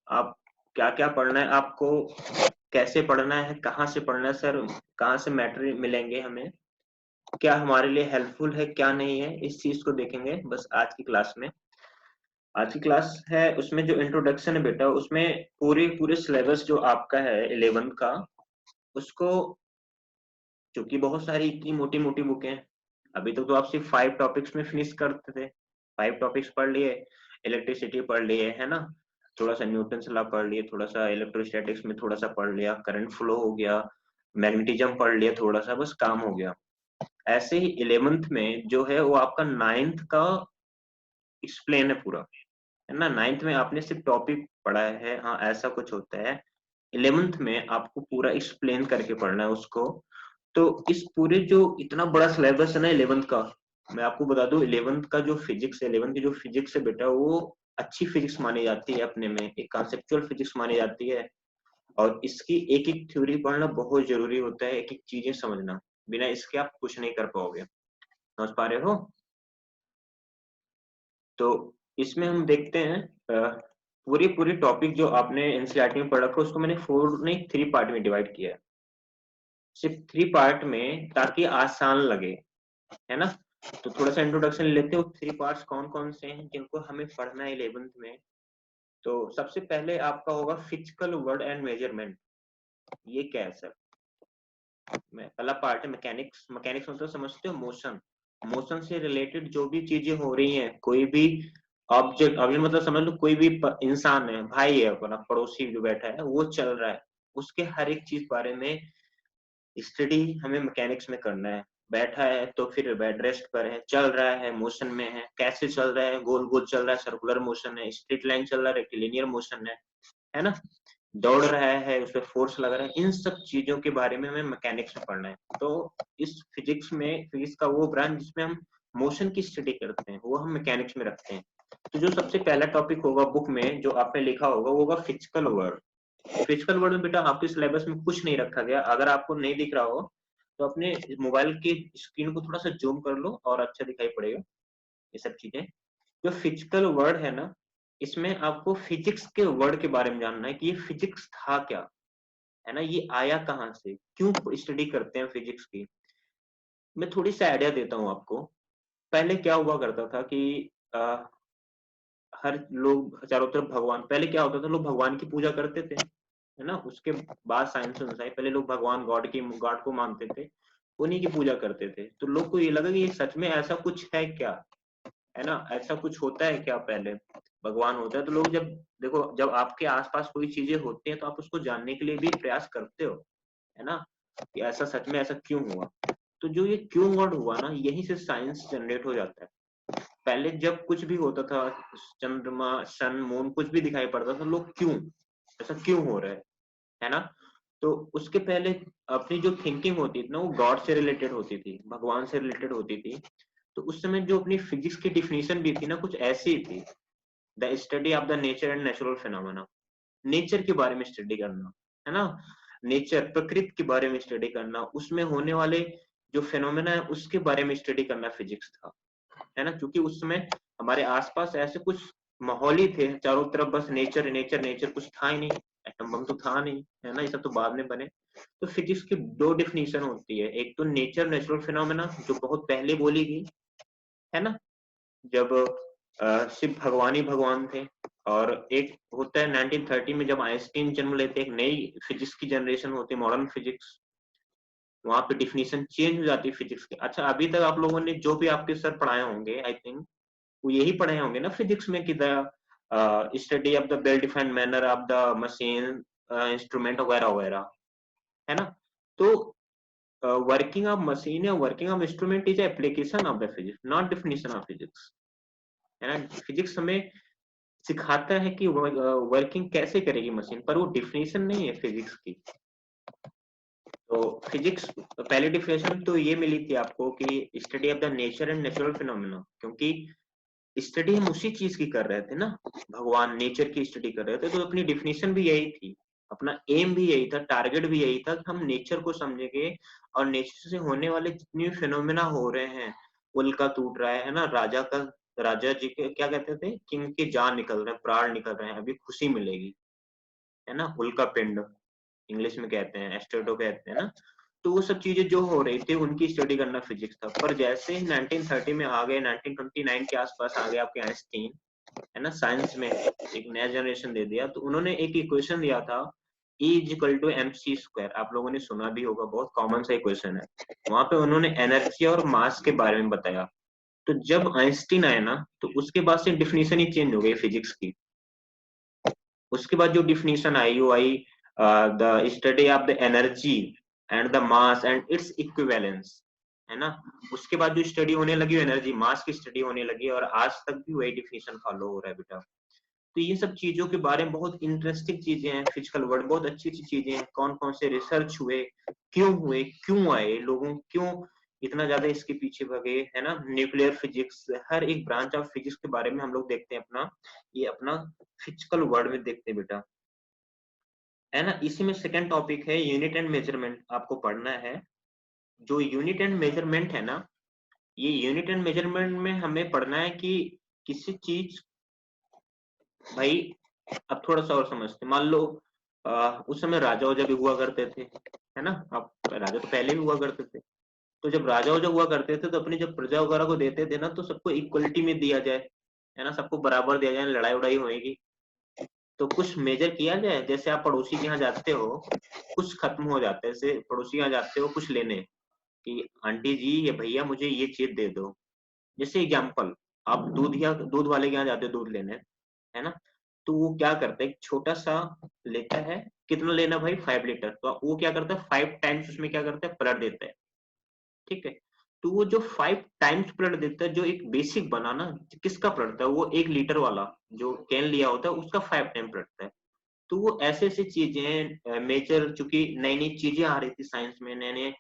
आप क्या क्या पढ़ना है आपको, कैसे पढ़ना है, कहाँ से पढ़ना है सर, कहाँ से मैटेरियल मिलेंगे हमें, क्या हमारे लिए हेल्पफुल है क्या नहीं है, इस चीज को देखेंगे बस आज की क्लास में। आज की क्लास है उसमें जो इंट्रोडक्शन है बेटा, उसमें पूरे पूरे सिलेबस जो आपका है 11th का, उसको, क्योंकि बहुत सारी इतनी मोटी मोटी बुकें हैं, अभी तक तो आप सिर्फ 5 टॉपिक्स में फिनिश करते थे। 5 टॉपिक्स पढ़ लिए, इलेक्ट्रिसिटी पढ़ लिए है ना, थोड़ा सा न्यूटन लॉ पढ़ लिए, थोड़ा सा इलेक्ट्रोस्टैटिक्स में थोड़ा सा पढ़ लिया, करंट फ्लो हो गया, मैग्नेटिज्म पढ़ लिया थोड़ा सा, बस काम हो गया। ऐसे ही 11th में जो है वो आपका 9th का एक्सप्लेन है पूरा, है ना। 9th में आपने सिर्फ टॉपिक पढ़ा है, हाँ ऐसा कुछ होता है। 11th में आपको पूरा एक्सप्लेन करके पढ़ना है उसको। तो इस पूरे जो इतना बड़ा सिलेबस है ना 11th का, मैं आपको बता दूं 11th का जो फिजिक्स है, 11th की जो फिजिक्स है बेटा, वो अच्छी फिजिक्स मानी जाती है, अपने में एक कॉन्सेप्चुअल फिजिक्स मानी जाती है। और इसकी एक एक थ्योरी पढ़ना बहुत जरूरी होता है, एक एक चीजें समझना, बिना इसके आप कुछ नहीं कर पाओगे। समझ पा रहे हो? तो इसमें हम देखते हैं पूरी पूरी टॉपिक जो आपने एनसीईआरटी में पढ़ रखा है उसको मैंने 4 नहीं 3 पार्ट में डिवाइड किया है, सिर्फ 3 पार्ट में, ताकि आसान लगे, है ना। तो थोड़ा सा इंट्रोडक्शन लेते हो, 3 पार्ट्स कौन कौन से हैं जिनको हमें पढ़ना है 11th में। तो सबसे पहले आपका होगा फिजिकल वर्ड एंड मेजरमेंट। ये क्या है सर? मैं पहला पार्ट है मैकेनिक्स। मैकेनिक्स मतलब समझते हो मोशन, मोशन से रिलेटेड जो भी चीजें हो रही हैं, कोई भी ऑब्जेक्ट, ऑब्जेक्ट मतलब समझ लो कोई भी इंसान है, भाई है अपना, पड़ोसी जो बैठा है वो चल रहा है, उसके हर एक चीज बारे में स्टडी हमें मैकेनिक्स में करना है। बैठा है तो फिर बेड रेस्ट पर है, चल रहा है मोशन में है, कैसे चल रहा है, गोल गोल चल रहा है, सर्कुलर मोशन है, स्ट्रेट लाइन चल रहा है, रेक्टिलिनियर मोशन है ना, दौड़ रहा है, उस पर फोर्स लग रहा है, इन सब चीजों के बारे में हमें मैकेनिक्स में पढ़ना है। तो इस फिजिक्स में, फिजिक्स का वो ब्रांच जिसमें हम मोशन की स्टडी करते हैं, वो हम मैकेनिक्स में रखते हैं। तो जो सबसे पहला टॉपिक होगा बुक में जो आपने लिखा होगा वो होगा फिजिकल वर्ड। फिजिकल वर्ड में बेटा आपके सिलेबस में कुछ नहीं रखा गया, अगर आपको नहीं दिख रहा हो तो अपने मोबाइल की स्क्रीन को थोड़ा सा जूम कर लो और अच्छा दिखाई पड़ेगा ये सब चीजें। जो फिजिकल वर्ड है ना, इसमें आपको फिजिक्स के वर्ड के बारे में जानना है कि ये फिजिक्स था क्या, है ना, ये आया कहाँ से, क्यों स्टडी करते हैं फिजिक्स की। मैं थोड़ी सी आइडिया देता हूँ आपको। पहले क्या हुआ करता था कि आ, हर लोग चारों तरफ भगवान, पहले क्या होता था लोग भगवान की पूजा करते थे, है ना। उसके बाद साइंस में आई, पहले लोग भगवान गॉड को मानते थे, उन्हीं की पूजा करते थे। तो लोग को ये लगा कि ये सच में ऐसा कुछ है क्या, है ना, ऐसा कुछ होता है क्या, पहले भगवान होता है। तो लोग जब, देखो जब आपके आसपास कोई चीजें होती हैं तो आप उसको जानने के लिए भी प्रयास करते हो, है ना, कि ऐसा सच में ऐसा क्यों हुआ। तो जो ये क्यों वर्ड हुआ ना, यहीं से साइंस जनरेट हो जाता है। पहले जब कुछ भी होता था, चंद्रमा सन मून कुछ भी दिखाई पड़ता था, लोग क्यों, ऐसा क्यों हो रहा है ना। तो उसके पहले अपनी जो थिंकिंग होती थी ना, वो गॉड से रिलेटेड होती थी, भगवान से रिलेटेड होती थी। तो उस समय जो अपनी फिजिक्स की डिफिनेशन भी थी ना, कुछ ऐसी ही थी, the study of the nature and natural phenomena. Nature के बारे में स्टडी करना, है ना, नेचर प्रकृति के बारे में स्टडी करना, उसमें होने वाले जो फिनोमेना है उसके बारे में स्टडी करना फिजिक्स था, है ना। क्योंकि उस समय हमारे आसपास ऐसे कुछ माहौल ही थे, चारों तरफ बस नेचर नेचर नेचर, कुछ था ही नहीं, एटम बम तो था नहीं, है ना, ये सब तो बाद में बने। तो फिजिक्स की 2 डिफिनेशन होती है, एक तो नेचर नेचुरल फिनोमेना जो बहुत पहले बोली गई, है ना, जब शिव भगवान ही भगवान थे। और एक होता है 1930 में जब आइंस्टीन जन्म लेते, एक नई फिजिक्स की जनरेशन होती है, मॉडर्न फिजिक्स, वहां पे डिफिनेशन चेंज हो जाती है फिजिक्स की। अच्छा अभी तक आप लोगों ने जो भी आपके सर पढ़ाए होंगे, आई थिंक वो यही पढ़े होंगे ना फिजिक्स में, कि the study of the well defined manner of the machine, instrument वगैरह वगैरह, है ना। तो वर्किंग ऑफ मशीन या working of instrument is application of the physics, not definition of physics, है ना। फिजिक्स हमें सिखाता है कि वर्किंग कैसे करेगी मशीन, पर वो डिफिनेशन नहीं है फिजिक्स की। तो फिजिक्स पहली डिफिनेशन तो ये मिली थी आपको कि study of the nature and natural phenomena, क्योंकि स्टडी हम उसी चीज की कर रहे थे ना, भगवान नेचर की स्टडी कर रहे थे। तो अपनी डिफिनेशन भी यही थी, अपना एम भी यही था, टारगेट भी यही था कि हम नेचर को समझेंगे और नेचर से होने वाले जितने भी फिनोमेना हो रहे हैं, पुल का टूट रहा है ना, राजा का राजा जी के क्या कहते थे कि इनके जान निकल रहे हैं, प्राण निकल रहे हैं, अभी खुशी मिलेगी, है ना, उल्का पिंड इंग्लिश में कहते हैं, एस्टेटो कहते हैं ना। तो वो सब चीजें जो हो रही थी उनकी स्टडी करना फिजिक्स था। पर जैसे ही 1930 में आ गए, 1929 के आसपास आ गए आपके आइंस्टीन, है ना, साइंस में एक नया जनरेशन दे दिया। तो उन्होंने एक इक्वेशन दिया था, E is equal to mc²। आप लोगों ने सुना भी होगा, बहुत कॉमन सा इक्वेशन है। वहां पे उन्होंने एनर्जी और मास के बारे में बताया। तो जब आइंस्टीन आए ना, तो उसके बाद से डिफिनीशन ही चेंज हो गई फिजिक्स की। उसके बाद जो डिफिनीशन आई वो I the study of the energy and the mass and its equivalence, है ना। उसके बाद जो स्टडी होने लगी एनर्जी मास की स्टडी होने लगी, और आज तक भी वही डिफिनीशन फॉलो हो रहा है बेटा। तो ये सब चीजों के बारे में बहुत इंटरेस्टिंग चीजें हैं, फिजिकल वर्ल्ड बहुत अच्छी अच्छी चीजें हैं, कौन कौन से रिसर्च हुए, क्यों आए, लोगों क्यों इतना ज्यादा इसके पीछे भगे, है ना। न्यूक्लियर फिजिक्स, हर एक ब्रांच ऑफ फिजिक्स के बारे में हम लोग देखते हैं अपना, ये अपना फिजिकल वर्ल्ड में देखते हैं बेटा, है ना। इसी में सेकंड टॉपिक है यूनिट एंड मेजरमेंट, आपको पढ़ना है। जो यूनिट एंड मेजरमेंट है ना, ये यूनिट एंड मेजरमेंट में हमें पढ़ना है कि किसी चीज, भाई अब थोड़ा सा और समझते, मान लो उस समय राजा वजा भी हुआ करते थे, है ना। अब राजा तो पहले भी हुआ करते थे। तो जब राजा वजा हुआ करते थे तो अपनी जब प्रजा वगैरह को देते थे ना, तो सबको इक्वलिटी में दिया जाए, है ना, सबको बराबर दिया जाए, लड़ाई उड़ाई होएगी तो कुछ मेजर किया जाए। जैसे आप पड़ोसी के यहाँ जाते हो, कुछ खत्म हो जाता है, जैसे पड़ोसी के यहाँ जाते हो कुछ लेने, कि आंटी जी ये भैया मुझे ये चीज दे दो। जैसे एग्जाम्पल, आप दूध वाले के यहाँ जाते हो दूध लेने, है ना। तो वो क्या करता है, एक छोटा सा लेता है, कितना लेना भाई, 5 लीटर। तो वो क्या करता है, 5 टाइम्स उसमें क्या करता है, पलट देता है, ठीक है। तो वो जो 5 टाइम्स पलट देता है, जो एक बेसिक बना ना, किसका पलटता है, वो 1 लीटर वाला जो कैन लिया होता है उसका 5 टाइम पलटता है। तो वो ऐसे ऐसी चीजें मेजर, चूंकि नई नई चीजें आ रही थी साइंस में, नए नए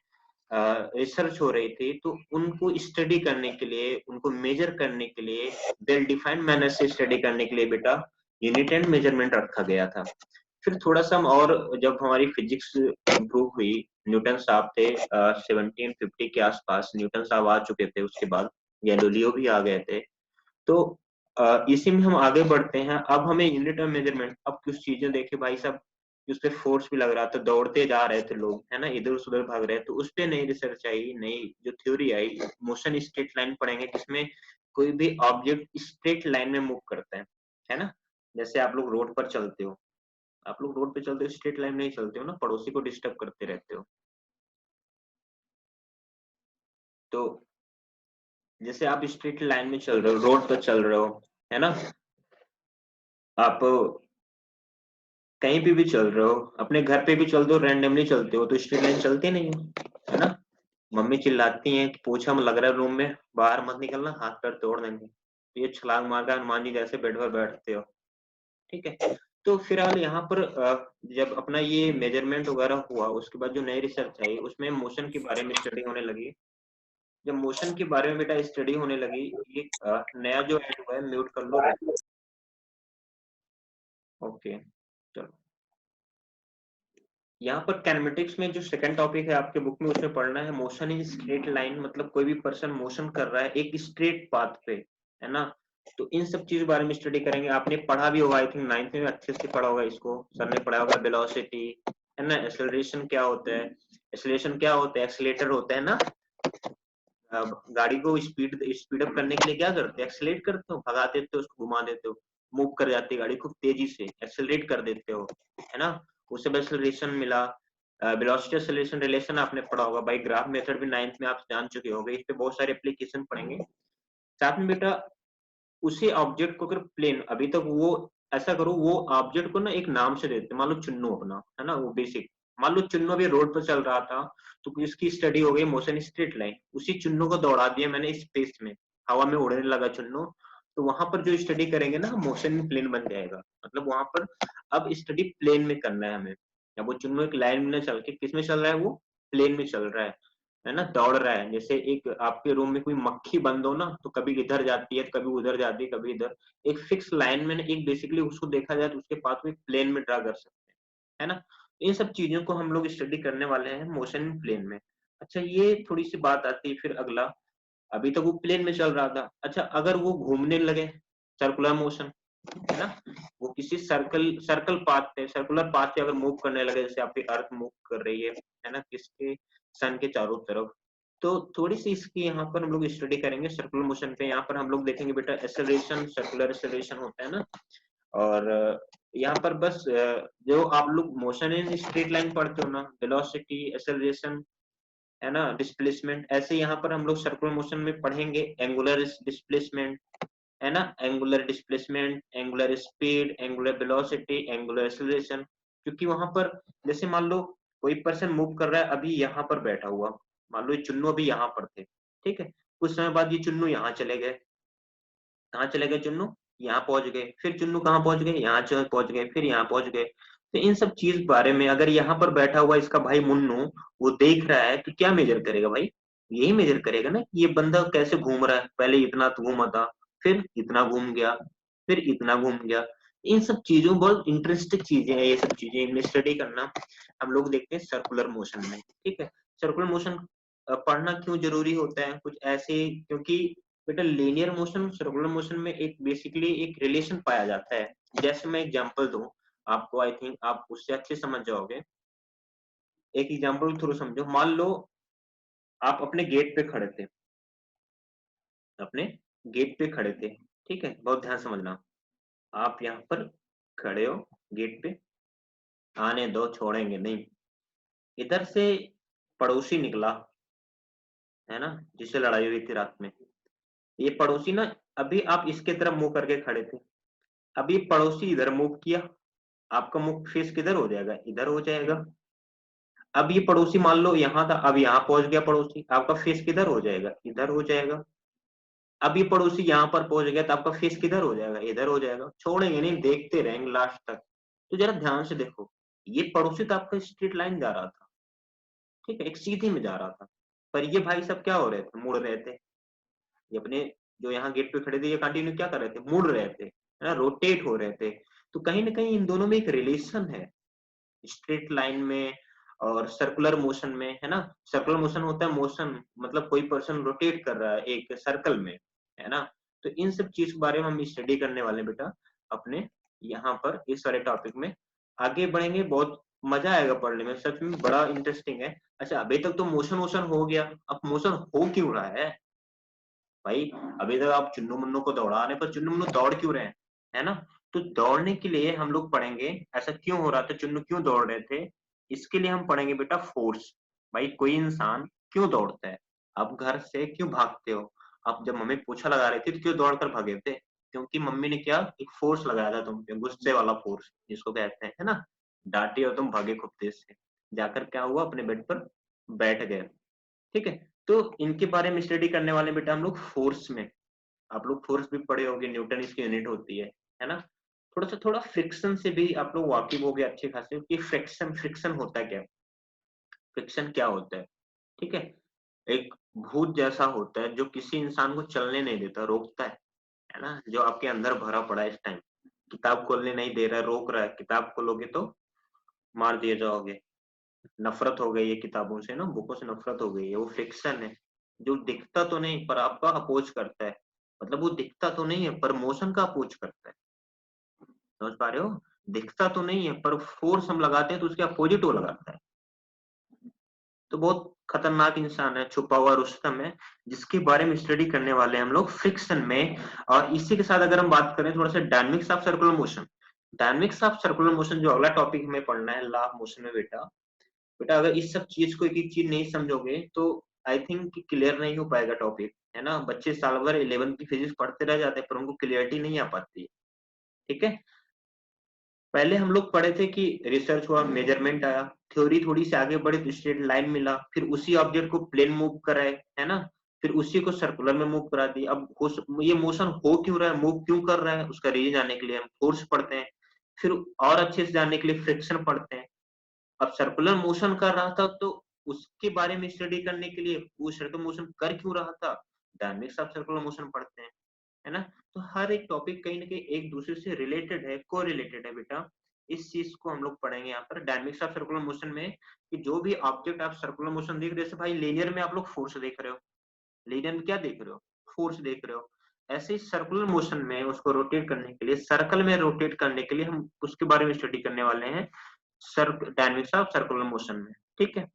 रिसर्च हो रही थी, तो उनको स्टडी करने के लिए, उनको मेजर करने के लिए, वेल डिफाइंड मैनर से स्टडी करने के लिए बेटा यूनिट एंड मेजरमेंट रखा गया था। फिर थोड़ा सा हम और, जब हमारी फिजिक्स इम्प्रूव हुई, न्यूटन साहब थे 1750 के आसपास, न्यूटन साहब आ चुके थे, उसके बाद गैलीलियो भी आ गए थे। तो इसी में हम आगे बढ़ते हैं। अब हमें यूनिट ऑफ मेजरमेंट, अब कुछ चीजें देखे भाई साहब, उस पे फोर्स भी लग रहा था, दौड़ते जा रहे थे लोग, है ना, इधर उधर भाग रहे, तो उस पे नई रिसर्च आई, नई जो थ्योरी आई, मोशन स्ट्रेट लाइन पढ़ेंगे, जिसमें कोई भी ऑब्जेक्ट स्ट्रेट लाइन में मूव करता है ना। जैसे आप लोग रोड पर चलते हो, आप लोग रोड पे चलते हो स्ट्रेट लाइन में नहीं चलते हो ना, पड़ोसी को डिस्टर्ब करते रहते हो। तो जैसे आप स्ट्रेट लाइन में चल रहे हो, रोड पर चल रहे हो, है ना, आप कहीं पे भी चल रहे हो, अपने घर पे भी चलते हो, रैंडमली चलते हो, तो स्ट्रेट लाइन चलती नहीं है ना। मम्मी चिल्लाती हैं कि पोछा में लग रहा है रूम में, बाहर मत निकलना, हाथ पैर तोड़ देंगे। तो ये छलांग मार के हनुमान जी जैसे बेड पर बैठते हो, ठीक है। तो फिलहाल यहाँ पर जब अपना ये मेजरमेंट वगैरह हुआ, उसके बाद जो नई रिसर्च आई उसमें मोशन के बारे में स्टडी होने लगी। जब मोशन के बारे में बेटा स्टडी होने लगी, ये नया जो ऐड हुआ है, म्यूट कर लो। ओके, चलो। यहाँ पर कैनेमेटिक्स में जो सेकंड टॉपिक है आपके बुक में, उसमें पढ़ना है मोशन इन स्ट्रेट लाइन, मतलब कोई भी पर्सन मोशन कर रहा है एक स्ट्रेट पाथ पे, है ना। तो इन सब चीज के बारे में स्टडी करेंगे। आपने पढ़ा भी होगा, आई थिंक 9th में अच्छे से पढ़ा होगा इसको, सर ने पढ़ा होगा, वेलोसिटी, है ना, एक्सेलरेशन क्या होता है, एक्सेलरेशन क्या होता है, एक्सीलेटर होता है ना। गाड़ी को स्पीड अप करने के लिए क्या करते हैं, एक्सेलरेट करते हो, भगा देते हो, उसको घुमा देते हो, मूव कर जाती है गाड़ी खूब तेजी से, एक्सेलरेट कर देते हो, है ना। उससे एक्सेलरेशन मिला। वेलोसिटी एक्सेलरेशन रिलेशन आपने पढ़ा होगा भाई, ग्राफ मेथड भी 9th में आप जान चुके होंगे, इस पे बहुत सारे एप्लीकेशन पढ़ेंगे साथ में बेटा। उसी ऑब्जेक्ट को अगर प्लेन, अभी तक वो, ऐसा करो वो ऑब्जेक्ट को ना एक नाम से देते, मान लो चुन्नू अपना, है ना, वो बेसिक, मान लो चुन्नू अभी रोड पर चल रहा था, तो इसकी स्टडी हो गई मोशन स्ट्रेट लाइन, उसी चुन्नू को दौड़ा दिया मैंने स्पेस में, हवा में उड़ने लगा चुन्नू। तो वहां पर जो स्टडी करेंगे ना, मोशन प्लेन बन जाएगा, मतलब वहां पर अब स्टडी प्लेन में करना है हमें। अब वो चुन्नू एक लाइन में चल के किस में चल रहा है, वो प्लेन में चल रहा है ना, दौड़ रहा है। जैसे एक आपके रूम में कोई मक्खी बंद हो ना, तो कभी इधर जाती है, कभी उधर जाती है, कभी इधर, एक फिक्स लाइन में एक बेसिकली उसको देखा जाए तो उसके पाथ को एक प्लेन में ड्रा कर सकते हैं, है ना। इन सब चीजों को हम लोग स्टडी करने वाले हैं मोशन प्लेन में। अच्छा, ये थोड़ी सी बात आती है फिर अगला, अभी तक वो प्लेन में चल रहा था। अच्छा, अगर वो घूमने लगे, सर्कुलर मोशन, है ना, वो किसी सर्कल पाथ पे, सर्कुलर पाथ पे अगर मूव करने लगे, जैसे आपकी अर्थ मूव कर रही है ना, किसके, सन के चारों तरफ, तो थोड़ी सी इसकी यहाँ पर हम लोग स्टडी करेंगे सर्कुलर मोशन पे। यहाँ पर हम लोग देखेंगे बेटा एक्सेलरेशन, सर्कुलर एक्सेलरेशन होता है ना, और यहाँ पर बस जो आप लोग मोशन इन स्ट्रेट लाइन पढ़ते हो ना, वेलोसिटी, एक्सेलरेशन, है ना, डिस्प्लेसमेंट, ऐसे यहाँ पर हम लोग सर्कुलर मोशन में पढ़ेंगे एंगुलर डिस्प्लेसमेंट, है ना, angular displacement, angular speed, angular velocity, angular acceleration. क्योंकि वहां पर जैसे मान लो कोई पर्सन मूव कर रहा है अभी यहाँ पर बैठा हुआ, मान लो ये चुन्नू अभी यहाँ पर थे, ठीक है, कुछ समय बाद ये चुन्नू यहाँ चले गए, कहाँ चले गए चुन्नू, यहाँ पहुंच गए, फिर चुन्नू कहाँ पहुंच गए, यहाँ पहुंच गए, फिर यहाँ पहुंच गए। तो इन सब चीज बारे में अगर यहाँ पर बैठा हुआ इसका भाई मुन्नू वो देख रहा है तो क्या मेजर करेगा भाई, यही मेजर करेगा ना कि ये बंदा कैसे घूम रहा है, पहले इतना तो घूमा था, फिर इतना घूम गया, फिर इतना घूम गया। इन सब चीजों बहुत इंटरेस्टिंग चीजें हैं, ये सब चीजें इनमें स्टडी करना हम लोग देखते हैं सर्कुलर मोशन में, ठीक है। सर्कुलर मोशन पढ़ना क्यों जरूरी होता है, कुछ ऐसे, क्योंकि बेटा लीनियर मोशन, सर्कुलर मोशन में एक बेसिकली एक रिलेशन पाया जाता है। जैसे मैं एग्जांपल दूं आपको, आई थिंक आप उससे अच्छे समझ जाओगे। एक एग्जांपल थ्रू समझो, मान लो आप अपने गेट पे खड़े थे, अपने गेट पे खड़े थे, ठीक है, बहुत ध्यान समझना। आप यहाँ पर खड़े हो गेट पे, आने दो, छोड़ेंगे नहीं। इधर से पड़ोसी निकला, है ना, जिससे लड़ाई हुई थी रात में, ये पड़ोसी ना, अभी आप इसके तरफ मुंह करके खड़े थे, अभी पड़ोसी इधर मूव किया, आपका मुख फेस किधर हो जाएगा, इधर हो जाएगा। अब ये पड़ोसी मान लो यहाँ था, अब यहाँ पहुंच गया पड़ोसी, आपका फेस किधर हो जाएगा, इधर हो जाएगा। अब ये पड़ोसी यहाँ पर पहुंच गया तो आपका फेस किधर हो जाएगा, इधर हो जाएगा। छोड़ेंगे नहीं, देखते रहेंगे लास्ट तक। तो जरा ध्यान से देखो, ये पड़ोसी तो आपका स्ट्रेट लाइन जा रहा था, ठीक है, एक सीधी में जा रहा था, पर ये भाई सब क्या हो रहे थे, मुड़ रहे थे। ये अपने जो यहाँ गेट पे खड़े थे ये कंटिन्यू क्या कर रहे थे, मुड़ रहे थे, है ना, रोटेट हो रहे थे। तो कहीं ना कहीं इन दोनों में एक रिलेशन है, स्ट्रेट लाइन में और सर्कुलर मोशन में, है ना। सर्कुलर मोशन होता है मोशन, मतलब कोई पर्सन रोटेट कर रहा है एक सर्कल में, है ना। तो इन सब चीज के बारे में हम स्टडी करने वाले हैं बेटा अपने यहाँ पर इस सारे टॉपिक में। आगे बढ़ेंगे, बहुत मजा आएगा पढ़ने में, सच में बड़ा इंटरेस्टिंग है। अच्छा, अभी तक तो मोशन वोशन हो गया, अब मोशन हो क्यों रहा है भाई, अभी तक आप चुन्नू मुन्नू को दौड़ाने पर चुन्नू मुन्नू दौड़ क्यों रहे हैं, है ना। तो दौड़ने के लिए हम लोग पढ़ेंगे ऐसा क्यों हो रहा था, चुन्नू क्यों दौड़ रहे थे, इसके लिए हम पढ़ेंगे बेटा फोर्स। भाई कोई इंसान क्यों दौड़ता है, आप घर से क्यों भागते हो, आप जब मम्मी पोछा लगा रही थी तो क्यों दौड़ कर भागे थे, क्योंकि मम्मी ने क्या एक फोर्स लगाया था तुम पे, गुस्से वाला फोर्स जिसको कहते हैं, है ना। डांटी और तुम भागे खूब तेज से, जाकर क्या हुआ, अपने बेड पर बैठ गए, ठीक है। तो इनके बारे में स्टडी करने वाले बेटा हम लोग फोर्स में। आप लोग फोर्स भी पढ़े होंगे, न्यूटन इसकी यूनिट होती है ना। थोड़ा फ्रिक्शन से भी आप लोग वाकिफ हो गए अच्छे खासे कि फ्रिक्शन फ्रिक्शन होता है क्या, फ्रिक्शन क्या होता है, ठीक है। एक भूत जैसा होता है जो किसी इंसान को चलने नहीं देता, रोकता है ना, जो आपके अंदर भरा पड़ा है इस टाइम, किताब खोलने नहीं दे रहा है, रोक रहा है, किताब खोलोगे तो मार दिए जाओगे, नफरत हो गई है किताबों से ना, बुकों से नफरत हो गई है, वो फिक्शन है। जो दिखता तो नहीं पर आपका अपोज करता है, मतलब वो दिखता तो नहीं है पर मोशन का अपोज करता है, समझ पा रहे हो। दिखता तो नहीं है पर फोर्स हम लगाते हैं तो उसके अपोजिट वो लगाता है। तो बहुत खतरनाक इंसान है, छुपा हुआ रुस्तम है, जिसके बारे में स्टडी करने वाले हैं हम लोग फ्रिक्शन में। और इसी के साथ अगर हम बात करें थोड़ा सा dynamics of circular motion, dynamics of circular motion जो अगला टॉपिक हमें पढ़ना है लॉ ऑफ मोशन में बेटा। बेटा अगर इस सब चीज को एक एक चीज नहीं समझोगे तो आई थिंक क्लियर नहीं हो पाएगा टॉपिक, है ना। बच्चे साल भर 11th की फिजिक्स पढ़ते रह जाते हैं पर उनको क्लियरिटी नहीं आ पाती, ठीक है। पहले हम लोग पढ़े थे कि रिसर्च हुआ, मेजरमेंट आया, थ्योरी थोड़ी सी आगे बढ़ी तो स्ट्रेट लाइन मिला, फिर उसी ऑब्जेक्ट को प्लेन मूव कराए, है ना, फिर उसी को सर्कुलर में मूव करा दी। अब ये मोशन हो क्यों रहा है, मूव क्यों कर रहा है, उसका रीजन जानने के लिए हम फोर्स पढ़ते हैं, फिर और अच्छे से जानने के लिए फ्रिक्शन पढ़ते हैं। अब सर्कुलर मोशन कर रहा था तो उसके बारे में स्टडी करने के लिए वो सर्कुलर मोशन कर क्यों रहा था, डायनेमिक्स ऑफ सर्कुलर मोशन पढ़ते हैं, है ना। तो हर एक टॉपिक कहीं ना कहीं एक दूसरे से रिलेटेड है, को रिलेटेड है बेटा। इस चीज को हम लोग पढ़ेंगे यहाँ पर डायनेमिक्स ऑफ सर्कुलर मोशन में, कि जो भी ऑब्जेक्ट आप सर्कुलर मोशन देख रहे हो, जैसे भाई लीनियर में आप लोग फोर्स देख रहे हो, लीनियर में क्या देख रहे हो? फोर्स देख रहे हो। ऐसे ही सर्कुलर मोशन में उसको रोटेट करने के लिए, सर्कल में रोटेट करने के लिए हम उसके बारे में स्टडी करने वाले हैं, डायनेमिक्स ऑफ सर्कुलर मोशन में। ठीक है,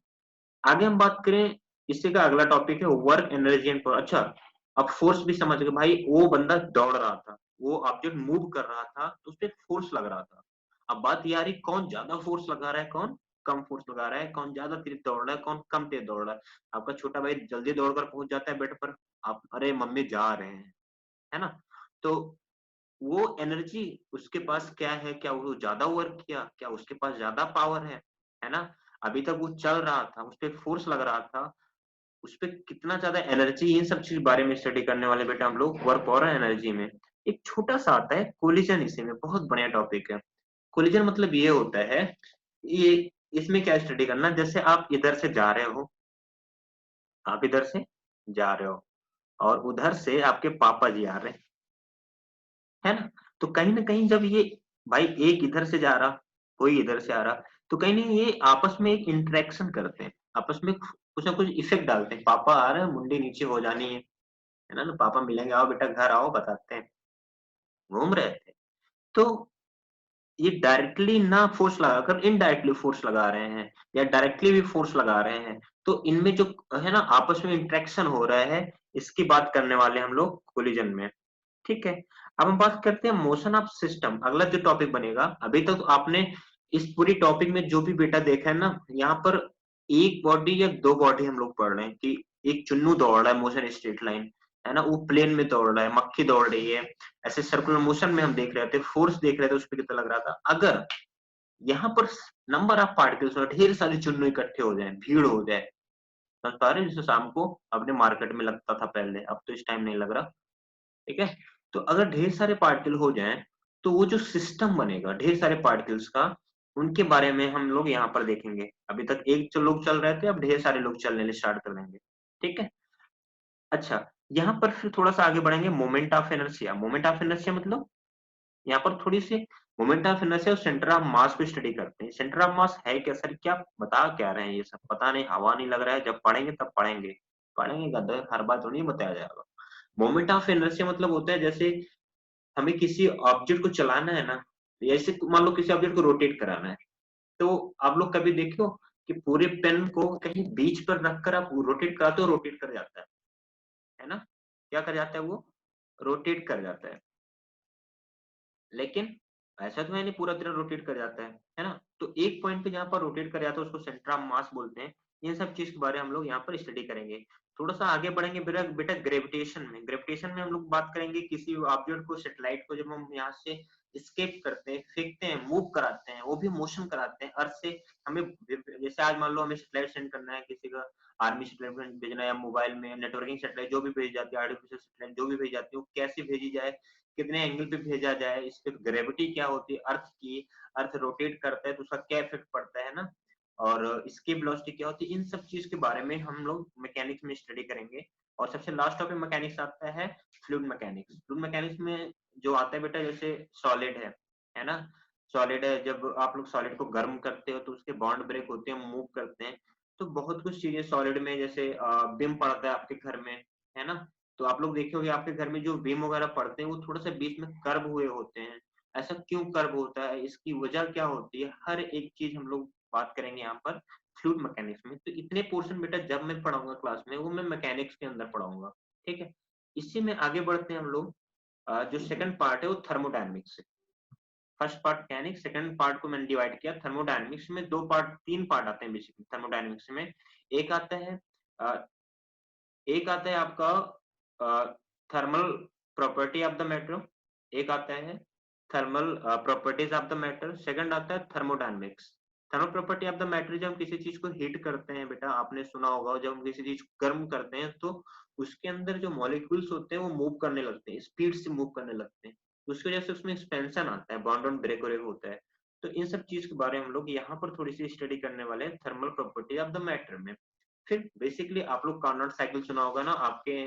आगे हम बात करें, इसी का अगला टॉपिक है वर्क एनर्जी एंड पावर। अच्छा, अब फोर्स भी समझ गए भाई, वो बंदा दौड़ रहा था, वो ऑब्जेक्ट मूव कर रहा था, तो उस पर फोर्स लग रहा था। अब बात ये आ रही, कौन ज्यादा फोर्स लगा रहा है, कौन कम फोर्स लगा रहा है, कौन ज्यादा तेज दौड़ रहा है, कौन कम तेज दौड़ रहा है। आपका छोटा भाई जल्दी दौड़कर पहुंच जाता है बेड पर, आप अरे मम्मी जा रहे हैं, है ना? तो वो एनर्जी उसके पास क्या है, क्या वो ज्यादा वर्क किया, क्या उसके पास ज्यादा पावर है ना? अभी तक वो चल रहा था, उस पर फोर्स लग रहा था, उस पर कितना ज्यादा एनर्जी, इन सब चीज बारे में स्टडी करने वाले बेटा हम लोग वर्क और एनर्जी में। एक छोटा सा आता है कोलिजन, इसी में बहुत बढ़िया टॉपिक है। कोलिजन मतलब ये होता है, ये इसमें क्या स्टडी करना, जैसे आप इधर से जा रहे हो, आप इधर से जा रहे हो और उधर से आपके पापा जी आ रहे हैं, है ना? तो कहीं ना कहीं जब ये भाई एक इधर से जा रहा, कोई इधर से आ रहा, तो कहीं ना ये आपस में एक इंटरेक्शन करते हैं, आपस में कुछ ना कुछ इफेक्ट डालते हैं। पापा आ रहे हैं, मुंडी नीचे हो जानी है ना? तो पापा मिलेंगे, आओ बेटा घर आओ, बताते हैं, घूम रहे थे। तो ये डायरेक्टली ना फोर्स लगाकर इनडायरेक्टली फोर्स लगा रहे हैं, या डायरेक्टली भी फोर्स लगा रहे हैं, तो इनमें जो है ना आपस में इंटरेक्शन हो रहा है, इसकी बात करने वाले हम लोग कोलिजन में। ठीक है, अब हम बात करते हैं मोशन ऑफ सिस्टम, अगला जो टॉपिक बनेगा। अभी तक तो आपने इस पूरी टॉपिक में जो भी बेटा देखा है ना, यहाँ पर एक बॉडी या दो बॉडी हम लोग पढ़ रहे हैं कि एक चुन्नू दौड़ रहा है मोशन स्ट्रेट लाइन, है ना, वो प्लेन में दौड़ रहा है, मक्खी दौड़ रही है। ऐसे सर्कुलर मोशन में हम देख रहे थे, फोर्स देख रहे थे, उस पर कितना लग रहा था। अगर यहाँ पर नंबर ऑफ पार्टिकल्स और ढेर सारे चुन्नू इकट्ठे हो जाए, भीड़ हो जाए, समझ पा रहे हैं? जैसे शाम को अपने मार्केट में लगता था पहले, अब तो इस टाइम नहीं लग रहा। ठीक है, तो अगर ढेर सारे पार्टिकल हो जाएं, तो वो जो सिस्टम बनेगा ढेर सारे पार्टिकल्स का, उनके बारे में हम लोग यहाँ पर देखेंगे। अभी तक एक लोग चल रहे थे, अब ढेर सारे लोग चलने स्टार्ट कर देंगे। ठीक है, अच्छा, यहाँ पर फिर थोड़ा सा आगे बढ़ेंगे, moment of inertia. Moment of inertia मतलब यहाँ पर थोड़ी सी मोमेंट ऑफ इनर्शिया और सेंटर ऑफ मास को स्टडी करते हैं। सेंटर ऑफ मास है क्या सर, क्या बता क्या रहे हैं ये सब, पता नहीं, हवा नहीं लग रहा है, जब पढ़ेंगे तब पढ़ेंगे, पढ़ेंगे गधे, हर बात तो नहीं बताया जाएगा। मोमेंट ऑफ इनर्शिया मतलब होता है, जैसे हमें किसी ऑब्जेक्ट को चलाना है ना, जैसे मान लो किसी ऑब्जेक्ट को रोटेट कराना है, तो आप लोग कभी देखो कि पूरे पेन को कहीं बीच पर रखकर आप रोटेट कराते हो, रोटेट कर जाता है ना? क्या कर जाता है वो? रोटेट कर जाता है। लेकिन ऐसा तो है नहीं पूरा तरह रोटेट कर जाता है ना? तो एक पॉइंट पे जहाँ पर रोटेट कर जाता है उसको सेंटर ऑफ मास बोलते हैं। ये सब चीज के बारे में हम लोग यहाँ पर स्टडी करेंगे। थोड़ा सा आगे बढ़ेंगे बेटा बेटा ग्रेविटेशन में। ग्रेविटेशन में हम लोग बात करेंगे किसी ऑब्जेक्ट को, सैटेलाइट को, जब हम यहाँ से स्केप करते हैं, फेंकते हैं, मूव कराते हैं, वो भी मोशन कराते हैं अर्थ से। हमें जैसे आज मान लो हमें सैटेलाइट सेंड करना है, किसी का आर्मी सैटेलाइट भेजना है, या मोबाइल में नेटवर्किंग सैटेलाइट जो भी भेजी जाती है, आर्टिफिशियल सैटेलाइट जो भी भेजी जाती है, वो कैसे भेजी जाए, कितने एंगल पे भेजा जाए, इस पे ग्रेविटी क्या होती है अर्थ की, अर्थ रोटेट करता है तो उसका क्या इफेक्ट पड़ता है ना, और इसकी वेलोसिटी क्या होती है, इन सब चीज के बारे में हम लोग मैकेनिक्स में स्टडी करेंगे। और सबसे लास्ट टॉपिक मैकेनिक्स आता है, फ्लूइड मैकेनिक्स। फ्लूइड मैकेनिक्स में जो आता है बेटा, जैसे सॉलिड है ना? सॉलिड है, जब आप लोग सॉलिड को गर्म करते हो तो उसके बॉन्ड ब्रेक होते हैं, मूव करते हैं। तो बहुत कुछ चीजें सॉलिड में, जैसे बिम पड़ता है आपके घर में, है ना? तो आप लोग देखे होंगे आपके घर में जो बीम वगैरह पड़ते हैं वो थोड़ा सा बीच में कर्व हुए होते हैं। ऐसा क्यों कर्व होता है, इसकी वजह क्या होती है, हर एक चीज हम लोग बात करेंगे यहाँ पर फ्लूइड मैकेनिक्स में। तो इतने पोर्शन बेटा जब मैं पढ़ाऊंगा क्लास में, वो मैं मैकेनिक्स के अंदर पढ़ाऊंगा। ठीक है, इसी में आगे बढ़ते हैं हम लोग। जो सेकंड पार्ट है वो थर्मोडायनेमिक्स है। First part mechanics, second part को मैंने डिवाइड किया थर्मोडायनेमिक्स में। दो पार्ट, तीन पार्ट आते हैं बेसिकली थर्मोडायनेमिक्स में। एक आता है अ, एक आता है आपका thermal property of the matter, एक आता है thermal properties of the matter, second आता है thermodynamics. Thermal property of the matter, जब हम किसी चीज को हीट करते हैं बेटा, आपने सुना होगा, जब हम किसी चीज को गर्म करते हैं तो उसके अंदर जो मॉलिक्यूल्स होते हैं वो मूव करने लगते हैं, स्पीड से मूव करने लगते हैं, उसकी वजह से उसमें एक्सपेंशन आता है, बॉन्ड ऑन ब्रेक होता है। तो इन सब चीज के बारे में हम लोग यहाँ पर थोड़ी सी स्टडी करने वाले हैं thermal property of the matter में। फिर बेसिकली आप लोग कार्नोट साइकिल सुना होगा ना, आपके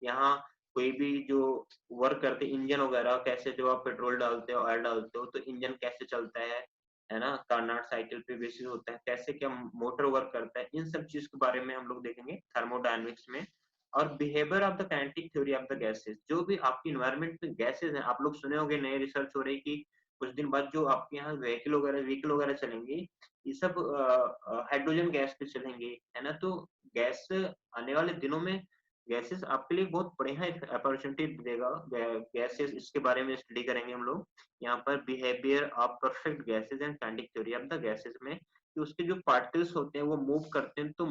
यहाँ कोई भी जो वर्क करते इंजन वगैरह, कैसे जो आप पेट्रोल डालते हो, ऑयल डालते हो, तो इंजन कैसे चलता है ना? कार्नोट साइकिल पे बेसिस होता है, कैसे क्या मोटर वर्क करता है, इन सब चीज के बारे में हम लोग देखेंगे थर्मोडायनेमिक्स में। और behaviour of the kinetic theory of the gases, जो भी आपकी इन्वायरमेंट में गैसेस हैं, आप लोग सुने होंगे नए रिसर्च हो रही कि कुछ दिन बाद जो आपके यहाँ व्हीकल वगैरह चलेंगे, ये सब हाइड्रोजन गैस पे चलेंगे, है ना। तो गैस आने वाले दिनों में गैसेस आपके लिए बहुत बढ़िया अपॉर्चुनिटी देगा। गैसेस, इसके बारे में स्टडी करेंगे हम लोग यहाँ पर, behaviour of perfect gases and kinetic theory of the gases में, कि उसके जो पार्टिकल्स होते हैं वो मूव करते हैं, तो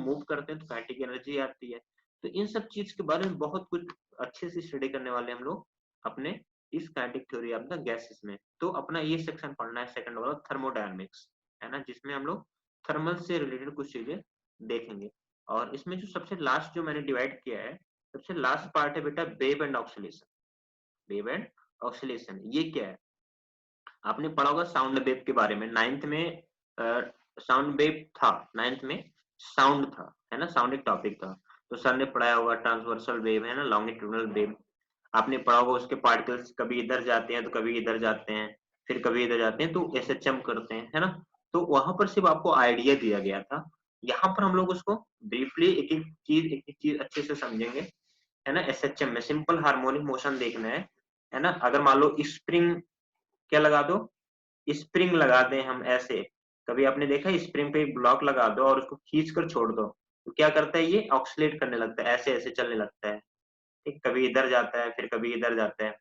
काइनेटिक एनर्जी आती है। तो इन सब चीज के बारे में बहुत कुछ अच्छे से स्टडी करने वाले हम लोग अपने इस kinetic theory of the gases में। तो अपना ये सेक्शन पढ़ना है सेकंड वाला, थर्मोडायनामिक्स, है ना, जिसमें हम लोग थर्मल से रिलेटेड कुछ चीजें देखेंगे। और इसमें जो सबसे लास्ट जो मैंने डिवाइड किया है, सबसे लास्ट पार्ट है बेटा wave and oscillation. Wave and oscillation ये क्या है? आपने पढ़ा होगा साउंड वेव के बारे में, नाइन्थ में साउंड वेव था, नाइन्थ में साउंड था, है ना, साउंड एक टॉपिक था। तो सर ने पढ़ाया होगा ट्रांसवर्सल वेव, है ना, लॉन्गिट्यूडनल वेव। आपने पढ़ा होगा उसके पार्टिकल्स कभी इधर जाते हैं तो कभी इधर जाते हैं, फिर कभी इधर जाते हैं, तो एसएचएम करते हैं, है ना। तो वहां पर सिर्फ आपको आइडिया दिया गया था। यहाँ पर हम लोग उसको ब्रीफली एक एक चीज अच्छे से समझेंगे, है ना। एसएचएम में सिंपल हार्मोनिक मोशन देखना है ना। अगर मान लो स्प्रिंग, क्या लगा दो, स्प्रिंग लगा दें हम ऐसे, कभी आपने देखा स्प्रिंग पे एक ब्लॉक लगा दो और उसको खींच कर छोड़ दो, तो क्या करता है, ये ऑक्सीलेट करने लगता है, ऐसे ऐसे चलने लगता है, ठीक, कभी इधर जाता है फिर कभी इधर जाता है।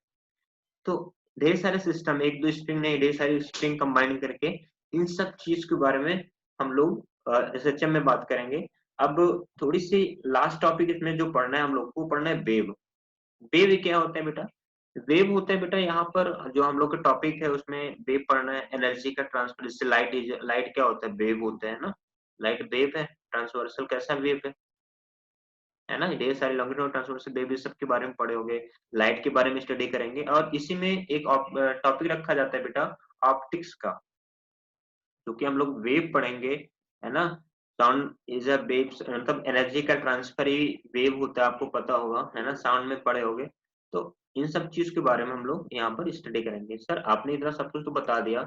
तो ढेर सारे सिस्टम, एक दो स्प्रिंग नहीं, ढेर सारी स्प्रिंग कंबाइन करके इन सब चीज के बारे में हम लोग एसएचएम में बात करेंगे। अब थोड़ी सी लास्ट टॉपिक इसमें जो पढ़ना है हम लोग को, पढ़ना है वेव। वेव क्या होता है बेटा? वेव होता है बेटा, यहाँ पर जो हम लोग का टॉपिक है उसमें वेव पढ़ना है, एनर्जी का ट्रांसफर। जैसे लाइट क्या होता है, वेव होता है ना, लाइट वेव है। ट्रांसवर्सल कैसा वेव है ना, ढेर सारे लॉन्गिट्यूडनल ट्रांसवर्सल वेव, सब के बारे में पढ़े होंगे। लाइट के बारे में स्टडी करेंगे, और इसी में एक टॉपिक रखा जाता है बेटा, ऑप्टिक्स का, क्योंकि हम लोग वेव पढ़ेंगे, है ना। साउंड इज अ वेव, मतलब एनर्जी का ट्रांसफर ही वेव होता है, आपको पता होगा, है ना, साउंड में पढ़े होगे। तो इन सब चीज के बारे में हम लोग यहाँ पर स्टडी करेंगे। सर आपने इतना सब कुछ तो बता दिया,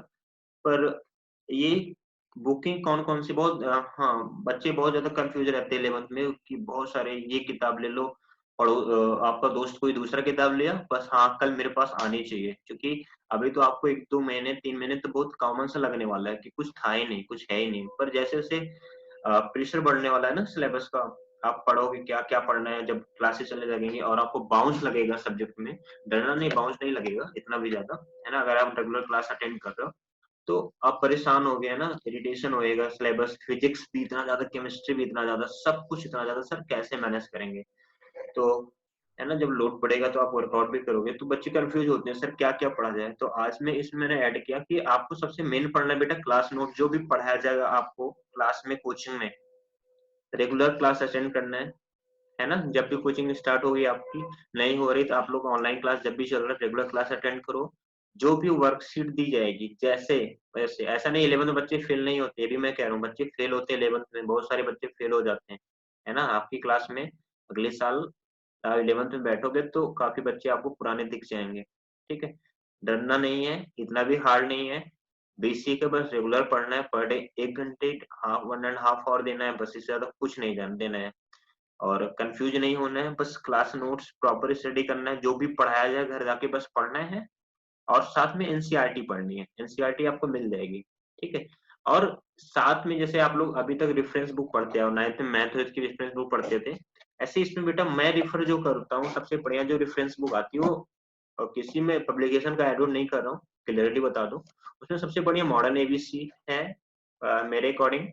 पर ये बुकिंग कौन कौन सी, बहुत हाँ, बच्चे बहुत ज्यादा कंफ्यूज रहते हैं 11th में कि बहुत सारे ये किताब ले लो, पढ़ो, आपका दोस्त कोई दूसरा किताब लिया, बस हाँ कल मेरे पास आनी चाहिए, क्योंकि अभी तो आपको 1-2 महीने 3 महीने तो बहुत कॉमन सा लगने वाला है कि कुछ था ही नहीं, कुछ है ही नहीं। पर जैसे जैसे प्रेशर बढ़ने वाला है ना सिलेबस का, आप पढ़ोगे क्या क्या पढ़ना है, जब क्लासेस चलने लगेंगे और आपको बाउंस लगेगा सब्जेक्ट में, डरना नहीं, बाउंस नहीं लगेगा इतना भी ज्यादा, है ना, अगर आप रेगुलर क्लास अटेंड कर रहे हो। तो आप परेशान हो गए ना, इरिटेशन होएगा, सिलेबस, फिजिक्स भी इतना ज्यादा, केमिस्ट्री भी इतना ज्यादा, सब कुछ इतना ज्यादा, सर कैसे मैनेज करेंगे? तो है ना, जब लोड पड़ेगा तो आप वर्कआउट भी करोगे, तो बच्चे कंफ्यूज होते हैं, सर क्या क्या पढ़ा जाए। तो आज में इसमें मैंने ऐड किया कि आपको सबसे मेन पढ़ना है बेटा क्लास नोट, जो भी पढ़ाया जाएगा आपको क्लास में, कोचिंग में, रेगुलर क्लास अटेंड करना है ना। जब भी कोचिंग स्टार्ट होगी आपकी, नहीं हो रही तो आप लोग ऑनलाइन क्लास जब भी चल रहा है रेगुलर क्लास अटेंड करो। जो भी वर्कशीट दी जाएगी जैसे वैसे, ऐसा नहीं 11th में बच्चे फेल नहीं होते, ये भी मैं कह रहा हूँ, बच्चे फेल होते हैं 11th में, बहुत सारे बच्चे फेल हो जाते हैं, है ना। आपकी क्लास में अगले साल 11th में बैठोगे तो काफी बच्चे आपको पुराने दिख जाएंगे, ठीक है। डरना नहीं है, इतना भी हार्ड नहीं है, बेसिक है, बस रेगुलर पढ़ना है, पर डे 1 घंटे, हाफ 1.5 आवर देना है, बस इससे ज्यादा कुछ नहीं देना है। और कंफ्यूज नहीं होना है, बस क्लास नोट्स प्रॉपर स्टडी करना है, जो भी पढ़ाया जाए घर जाके बस पढ़ना है। और साथ में एनसीईआरटी पढ़नी है, एनसीईआरटी आपको मिल जाएगी, ठीक है। और साथ में जैसे आप लोग अभी तक रेफरेंस बुक पढ़ते हो, 9th में मैथ की रेफरेंस बुक पढ़ते थे, ऐसे इसमें बेटा मैं रिफर जो करता हूँ, सबसे बढ़िया जो रेफरेंस बुक आती है वो, और किसी में पब्लिकेशन का एडवर्ड नहीं कर रहा हूँ, क्लियरिटी बता दूं, उसमें सबसे बढ़िया मॉडर्न एबीसी है मेरे according.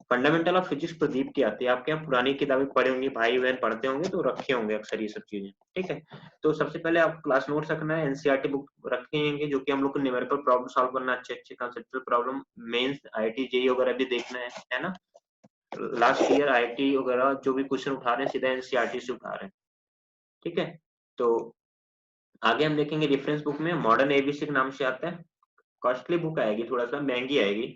Fundamental of physics Pradeep की आती है, आपके यहाँ पुरानी किताबें पढ़े होंगे, भाई बहन पढ़ते होंगे तो रखे होंगे अक्सर ये सब चीजें, ठीक है। तो सबसे पहले आप क्लास नोट्स रखना है, एनसीईआरटी बुक रखेंगे, जो कि हम लोग को न्यूमेरिकल प्रॉब्लम सॉल्व करना, अच्छे अच्छे conceptual problem, mains IIT JEE वगैरह भी देखना है ना। लास्ट ईयर आईआईटी वगैरह जो भी क्वेश्चन उठा रहे हैं सीधा एनसीईआरटी से उठा रहे हैं, ठीक है। तो आगे हम देखेंगे रेफरेंस बुक में मॉडर्न एबीसी के नाम से आता है, कॉस्टली बुक आएगी, थोड़ा सा महंगी आएगी,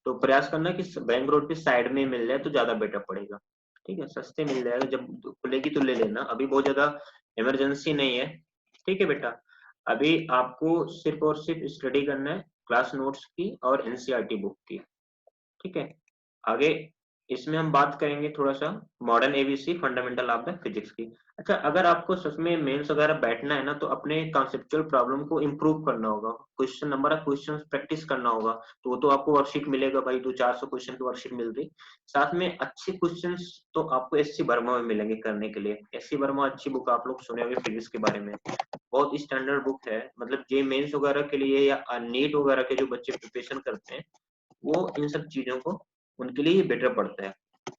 तो प्रयास करना कि बैंक रोड के साइड में मिल जाए तो ज्यादा बेटर पड़ेगा, ठीक है। सस्ते मिल जाएगा, जब खुलेगी तो ले लेना, अभी बहुत ज्यादा इमरजेंसी नहीं है, ठीक है बेटा। अभी आपको सिर्फ और सिर्फ स्टडी करना है क्लास नोट्स की और एनसीईआरटी बुक की, ठीक है। आगे इसमें हम बात करेंगे थोड़ा-सा modern ABC fundamental of the physics की। अच्छा, अगर आपको सच में मेंस वगैरह बैठना है ना, तो अपने कॉन्सेप्चुअल प्रॉब्लम को इम्प्रूव करना होगा। Question number of questions practice करना होगा। तो वो तो आपको वर्कशीट मिलेगा भाई, 200-400 क्वेश्चन की वर्कशीट मिल रही। साथ में अच्छे क्वेश्चंस तो आपको एससी वर्मा में मिलेंगे करने के लिए। एससी वर्मा अच्छी बुक आप लोग सुने होंगे फिजिक्स के बारे में। बहुत स्टैंडर्ड बुक है, मतलब जे मेंस वगैरह के लिए या नीट वगैरह के जो बच्चे प्रिपरेशन करते हैं, वो इन सब चीजों को उनके लिए बेटर पड़ता है।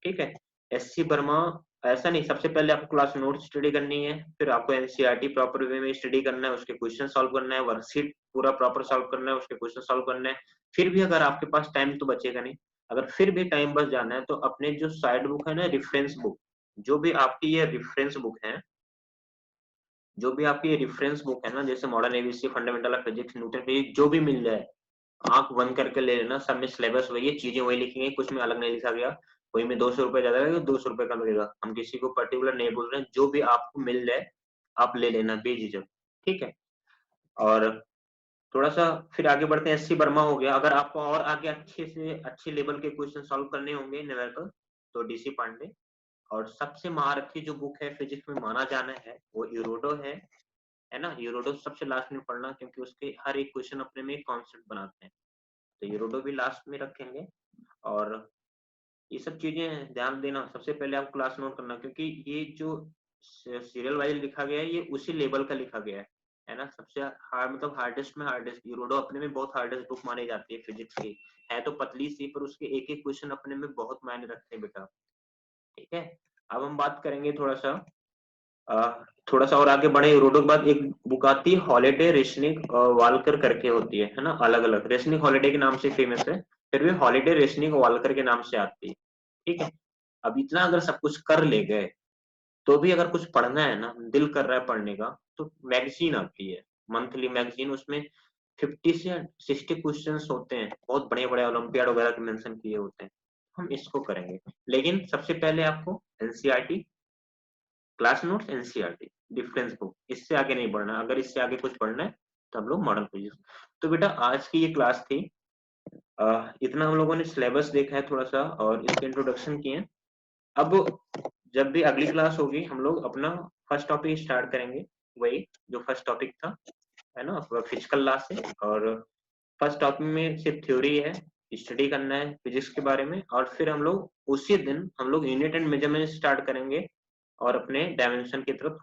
ठीक है। एससी वर्मा ऐसा नहीं, सबसे पहले आपको क्लास नोट स्टडी करनी है, फिर आपको एनसीईआरटी प्रॉपर वे में स्टडी करना है, उसके क्वेश्चन सॉल्व करना है, वर्कशीट पूरा प्रॉपर सॉल्व करना है, उसके क्वेश्चन सॉल्व करना है। फिर भी अगर आपके पास टाइम तो बचेगा नहीं, अगर फिर भी टाइम बच जाना है तो अपने जो साइड बुक है ना, रेफरेंस बुक, जो भी आपकी ये रेफरेंस बुक है, जो भी आपकी ये रेफरेंस बुक है ना, जैसे modern ABC, fundamental of physics, Newton physics, जो भी मिल जाए, आंख बंद करके ले लेना। सब में सिलेबस वही है, चीजें वही लिखी गई, कुछ में अलग नहीं लिखा गया। कोई में 200 रुपए ज्यादा लगेगा, 200 रुपए कम लगेगा। हम किसी को पर्टिकुलर नहीं बोल रहे हैं, जो भी आपको मिल जाए आप ले लेना बेझिझक। ठीक है। और थोड़ा सा फिर आगे बढ़ते हैं। एससी वर्मा हो गया। अगर आपको और आगे अच्छे से अच्छे लेवल के क्वेश्चन सॉल्व करने होंगे न्यूमेरिकल, तो डीसी पांडे। और सबसे महारथी जो बुक है फिजिक्स में माना जाना है, वो यूरोडो है ना। यूरोडो सबसे लास्ट में पढ़ना, क्योंकि उसके हर एक क्वेश्चन अपने में एक कॉन्सेप्ट बनाते हैं। तो यूरोडो भी लास्ट में रखेंगे। और ये सब चीजें ध्यान देना, सबसे पहले आप क्लास नोट करना, क्योंकि ये जो सीरियल वाइज लिखा गया है, ये उसी लेवल का लिखा गया है ना। सबसे हार्ड, मतलब हार्डेस्ट में हार्डेस्ट, यूरोडो अपने में बहुत हार्डेस्ट बुक मानी जाती है फिजिक्स की। है तो पतली सी, पर उसके एक एक क्वेश्चन अपने में बहुत मायने रखते हैं बेटा। ठीक है। अब हम बात करेंगे थोड़ा सा और आगे बढ़े। यूरोडो के बाद एक बुक आती है हॉलिडे, रेशनिक वालकर करके होती है ना। अलग अलग, रेशनिक हॉलिडे के नाम से फेमस है, फिर भी हॉलिडे रेशनिक वालकर के नाम से आती है। ठीक है। अब इतना अगर सब कुछ कर ले गए, तो भी अगर कुछ पढ़ना है ना, दिल कर रहा है पढ़ने का, तो मैगजीन आती है, मंथली मैगजीन। उसमें 50 से 60 क्वेश्चन होते हैं, बहुत बड़े बड़े ओलंपियाड वगैरह के मेंशन किए होते हैं। हम इसको करेंगे, लेकिन सबसे पहले आपको NCERT, class notes, NCERT, difference book, इससे आगे नहीं बढ़ना। अगर इससे आगे कुछ पढ़ना है तो हम लोग मॉडर्न फिजिक्स। तो बेटा आज की ये क्लास थी। इतना हम लोगों ने सिलेबस देखा है थोड़ा सा, और इसके इंट्रोडक्शन किए हैं। अब जब भी अगली क्लास होगी, हम लोग अपना फर्स्ट टॉपिक स्टार्ट करेंगे, वही जो फर्स्ट टॉपिक था, है ना, फिजिकल लॉ से। और फर्स्ट टॉपिक में सिर्फ थ्योरी है, स्टडी करना है फिजिक्स के बारे में। और फिर हम लोग उसी दिन हम लोग यूनिट एंड मेजरमेंट स्टार्ट करेंगे, और अपने डायमेंशन की तरफ